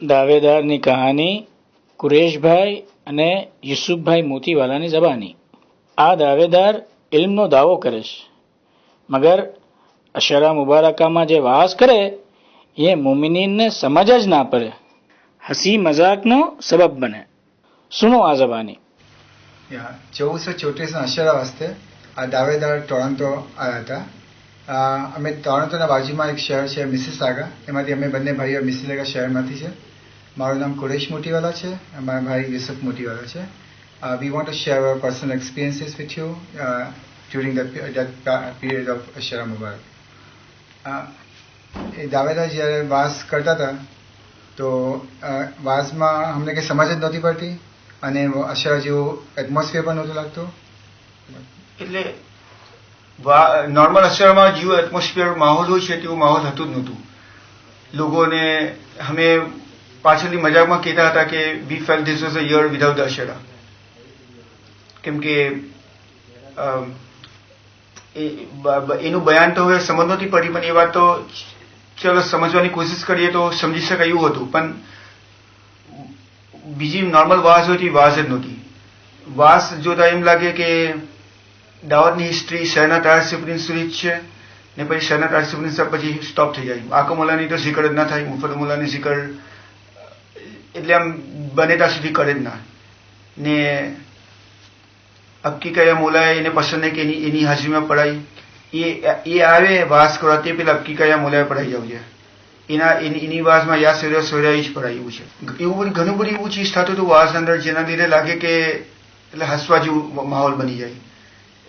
દાવેદારની કહાની કુરેશભાઈ અને યુસુફભાઈ મોતીવાલાની જબાની। આ દાવેદાર ઇલ્મનો દાવો કરે છે, મગર અશરા મુબારકામાં જે વાસ કરે એ મોમિનીનને સમજ જ ના પડે, હસી મજાકનો સબબ બને। સુનો આ જબાની। 1434 અશરા વાસ્તે આ દાવેદાર ટોરન્ટો આવ્યા હતા। અમે ટોરન્ટોના બાજુમાં એક શહેર છે મિસિસાગા, એમાંથી અમે બંને ભાઈઓ મિસિસાગા શહેરમાંથી છે। મારું નામ કુરેશ મોતીવાલા છે, મારા ભાઈ યુસુફ મોતીવાલા છે। We want to share our personal experiences with you during that period of Ashara Mubarak. એ દાવેદાર જ્યારે વાસ કરતા હતા તો વાસમાં અમને કંઈ સમજ જ નહોતી પડતી અને અશરા જેવું એટમોસ્ફિયર પણ નહોતું લાગતું। એટલે નોર્મલ અશરામાં જેવું એટમોસ્ફિયર માહોલ હોય છે તેવું માહોલ હતું જ નહોતું। લોકોને અમે પાછળની મજાકમાં કહેતા હતા કે we felt this was a year without Ashara, કેમ કે એનું બયાન તો હવે સમજ નહોતી પડી, પણ એ વાત તો ચલો સમજવાની કોશિશ કરીએ તો સમજી શકાય એવું હતું, પણ બીજી નોર્મલ વાસ હોય તો વાસ જ નહોતી। વાસ જોતા એમ લાગે કે દાવતની હિસ્ટ્રી શહેરના તારસીફની સુધી જ છે ને પછી શહેરના તારસીફની પછી સ્ટોપ થઈ જાય। આકો મોલાની તો zikr જ ના થાય, મુફત મોલાની zikr એટલે આમ બને ત્યાં સુધી કરે જ ના ને અબકી કયા મોલાએ એને પસંદ નહીં કે એની હાજરીમાં પડાય, એ આવે વાસ કરવા તે પેલા અબકી કયા મોલાએ પડાઈ જવું છે, એની વાસમાં યા સોર્યા જ પડાય એવું છે। એવું ઘણું બધું એવું ચીજ થતું હતું વાસ અંદર, જેના લીધે લાગે કે એટલે હસવા જેવું માહોલ બની જાય,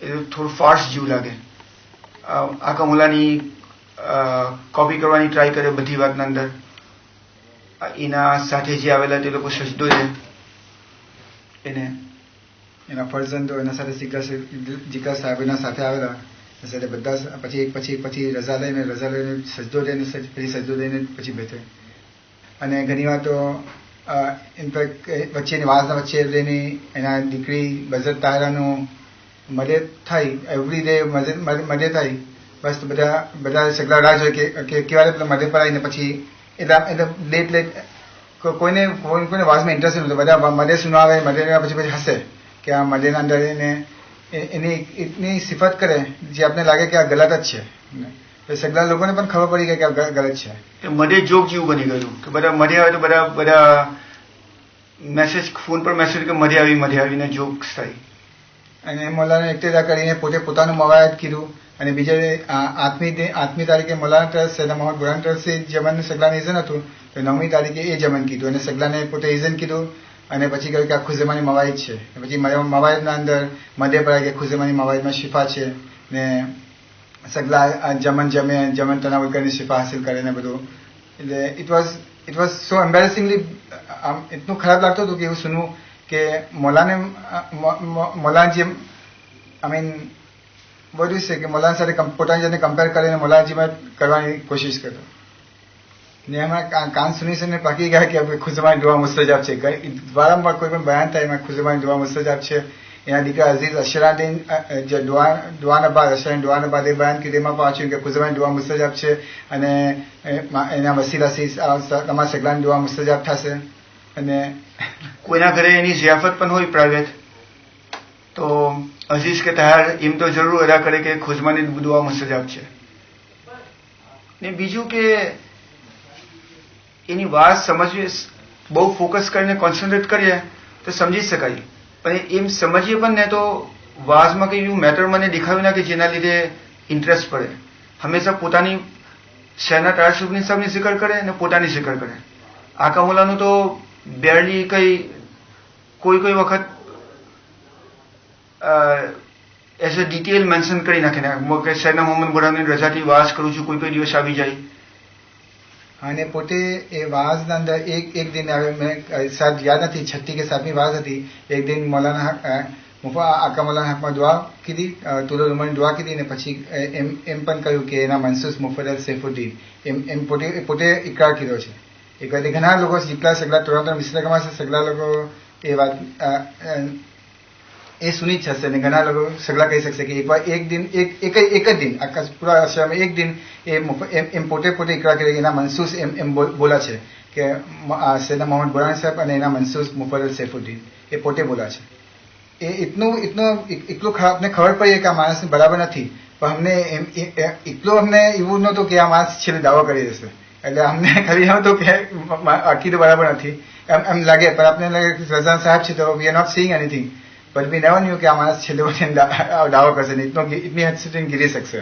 એટલે થોડું ફાર્સ જેવું લાગે। આકા મોલાની કોપી કરવાની ટ્રાય કરે બધી વાતના અંદર, એના સાથે જે આવેલા તે લોકો સજદો છે એને એના ફરજંદો એના સાથે જીકા સાહેબના સાથે આવેલા સાથે બધા પછી રજા લઈને સજદો લઈને પછી સજદો લઈને પછી બેઠે। અને ઘણી વાર તો ઇનફેક્ટ વચ્ચેની વાસના વચ્ચે લઈને એના દીકરી બઝર તાયરાનું મદદ થાય, એવરી ડે મદદ થાય, બસ બધા સગલા રાહ જોઈએ કે કેવા પેલા મદદ પર આવીને પછી એટલે લેટ કોઈને વાસમાં ઇન્ટરેસ્ટ નહોતો, બધા મદદ સુનાવે, મદદ પછી હસે કે આ મદદના અંદર એની એટલી સિફત કરે જે આપણે લાગે કે આ ગલત જ છે। સગલા લોકોને પણ ખબર પડી ગઈ કે આ ગલત છે। મદે જોક જેવું બની ગયું કે બધા મધે આવે તો બધા મેસેજ ફોન પર મેસેજ કે મધે આવીને જોક્સ થાય। અને મોલાને ઇક્તદા કરીને પોતાનું મવાયત કીધું અને બીજે 8મી તારીખે મોલાના ટ્રસ્ટ સૈયદ મોહમ્મદ બુરહાન ટ્રસ્ટ જમન સગલાને ઇઝન હતું તો 9મી તારીખે એ જમન કીધું અને સગલાને પોતે ઇઝન કીધું અને પછી કહ્યું કે આ ખુઝેમાની મવાયદ છે। પછી મવાયદના અંદર મધ્ય પડાય કે ખુઝેમાની મવાયદમાં શિફા છે ને સગલા જમન તનાવલ કરીને શિફા હાસિલ કરે ને બધું। એટલે ઇટ વોઝ સો એમ્બેરેસિંગલી એટલું ખરાબ લાગતું હતું કે એવું સુનવું કે મોલાન જેમ આઈ મીન બધું છે કે મોલાન સાથે પોતાની જાતને કમ્પેર કરીને મોલાનજીમાં કરવાની કોશિશ કરતો ને એમાં કાન સુની પાકી ગયા કે ખુઝમાની દુઆ મુસ્તજાબ છે। વારંવાર કોઈ પણ બયાન થાય એમાં ખુઝમાની દુઆ મુસ્તજાબ છે। એના દીકરા અઝીઝ અશરાની જે દુઆના બાદ એ બયાન કીધું એમાં પાછું કે ખુઝમાની દુઆ મુસ્તજાબ છે અને એના વસીલાથી તમારા સગલાની દુઆ મુસ્તજાબ થશે। અને કોઈના ઘરે એની ઝિયાફત પણ હોય પ્રાઇવેટ તો અઝીઝ કે તહાર એમ તો જરૂર અદા કરે કે ખુઝમાની દુઆ મુસ્તજાબ છે। ને બીજું કે એની વાત સમજવી, બહુ ફોકસ કરીને કોન્સન્ટ્રેટ કરીએ તો સમજી શકાય, પણ એમ સમજીએ પણ ને તો વાઝમાં કંઈ એવું મેટર મને દેખાયું ના કે જેના લીધે ઇન્ટરેસ્ટ પડે। હંમેશા પોતાની શહેરના તારશુબની સાહેબની zikr કરે અને પોતાની zikr કરે। આકા મોલાનું તો બેરલી કોઈ વખત એઝ અ ડિટેલ મેન્શન કરી નાખે ને કે શહેરના મોહમ્મદ બુરહાનની રજાથી વાસ કરું છું, કોઈ દિવસ આવી જાય। અને પોતે એ વાઝના અંદર એક દિન આવે, મેં શાયદ યાદ નથી 6ઠ્ઠી કે 7મી વાઝ હતી, એક દિન મૌલાના આકા મૌલાના હકમાં દુઆ કીધી, તુલર ઉમરની દુઆ કીધી અને પછી એમ પણ કહ્યું કે એના મનસૂસ મુફદ્દલ સૈફુદ્દીન એમ પોતે ઇકરાર કીધો છે। એક વખતે ઘણા લોકો જેટલા સગલા ટોરન્ટો મિસિસાગામાં છે સગલા લોકો એ વાત એ સુની જ હશે અને ઘણા લોકો સગલા કહી શકશે કે એકવાર એક જ દિન આખા પૂરા અરસામાં એક દિન એમ પોતે ઇકરાર કરે કે એના મનસૂસ એમ બોલા છે કે સૈયદના મોહમ્મદ બુરાની સાહેબ અને એના મંસૂર મુફદ્દલ સૈફુદ્દીન એ પોતે બોલા છે. એ એટલું આપને ખબર પડી કે આ માણસ બરાબર નથી, પણ અમને એટલું અમને એવું નહોતું કે આ માણસ છેલ્લે દાવો કરી દેશે. એટલે અમને ખાલી એમ હતું કે આખી તો બરાબર નથી એમ લાગે, પણ આપણે લાગે રઝા સાહેબ છે તો we are not seeing anything, but we never knew કે આ માણસ છેલ્લે દાવો કરશે ને ઇતની હદ સુધી ગીરી શકશે.